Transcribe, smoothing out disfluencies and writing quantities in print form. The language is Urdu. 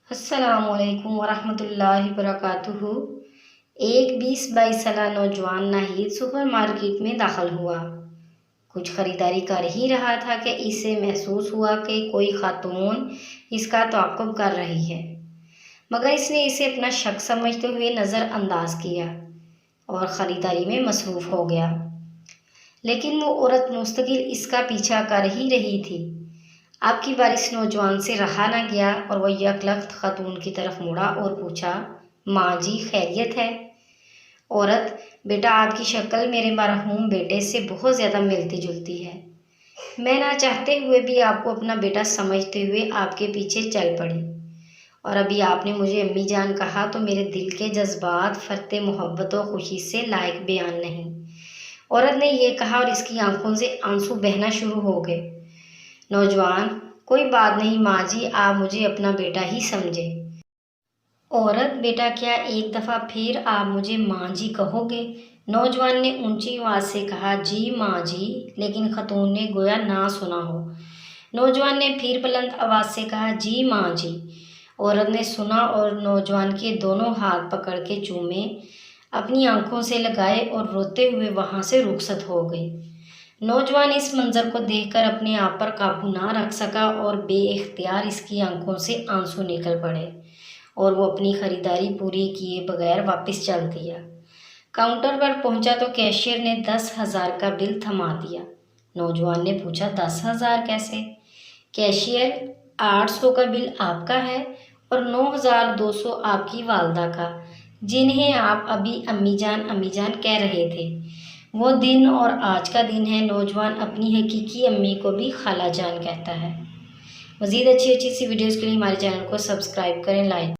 السلام علیکم ورحمۃ اللہ وبرکاتہ۔ ایک 22 سالہ نوجوان ناہید سپر مارکیٹ میں داخل ہوا۔ کچھ خریداری کر ہی رہا تھا کہ اسے محسوس ہوا کہ کوئی خاتون اس کا تعاقب کر رہی ہے، مگر اس نے اسے اپنا شخص سمجھتے ہوئے نظر انداز کیا اور خریداری میں مصروف ہو گیا۔ لیکن وہ عورت مستقل اس کا پیچھا کر ہی رہی تھی۔ اب کی بار اس نوجوان سے رہا نہ گیا اور وہ یکلخت خاتون کی طرف مڑا اور پوچھا، ماں جی خیریت ہے؟ عورت: بیٹا آپ کی شکل میرے مرحوم بیٹے سے بہت زیادہ ملتی جلتی ہے۔ میں نہ چاہتے ہوئے بھی آپ کو اپنا بیٹا سمجھتے ہوئے آپ کے پیچھے چل پڑی، اور ابھی آپ نے مجھے امی جان کہا تو میرے دل کے جذبات فرط محبت و خوشی سے لائق بیان نہیں۔ عورت نے یہ کہا اور اس کی آنکھوں سے آنسو بہنا شروع ہو گئے۔ نوجوان: کوئی بات نہیں ماں جی، آپ مجھے اپنا بیٹا ہی سمجھے۔ عورت: بیٹا کیا ایک دفعہ پھر آپ مجھے ماں جی کہو گے؟ نوجوان نے اونچی آواز سے کہا، جی ماں جی، لیکن خاتون نے گویا نہ سنا ہو۔ نوجوان نے پھر بلند آواز سے کہا، جی ماں جی۔ عورت نے سنا اور نوجوان کے دونوں ہاتھ پکڑ کے چومے، اپنی آنکھوں سے لگائے اور روتے ہوئے وہاں سے رخصت ہو گئی۔ نوجوان اس منظر کو دیکھ کر اپنے آپ پر قابو نہ رکھ سکا اور بے اختیار اس کی آنکھوں سے آنسو نکل پڑے اور وہ اپنی خریداری پوری کیے بغیر واپس چل دیا۔ کاؤنٹر پر پہنچا تو کیشیئر نے 10,000 کا بل تھما دیا۔ نوجوان نے پوچھا، 10,000 کیسے؟ کیشیئر: 800 کا بل آپ کا ہے اور 9,200 آپ کی والدہ کا، جنہیں آپ ابھی امی جان کہہ رہے تھے۔ وہ دن اور آج کا دن ہے۔ نوجوان اپنی حقیقی امی کو بھی خالہ جان کہتا ہے۔ مزید اچھی سی ویڈیوز کے لیے ہمارے چینل کو سبسکرائب کریں، لائک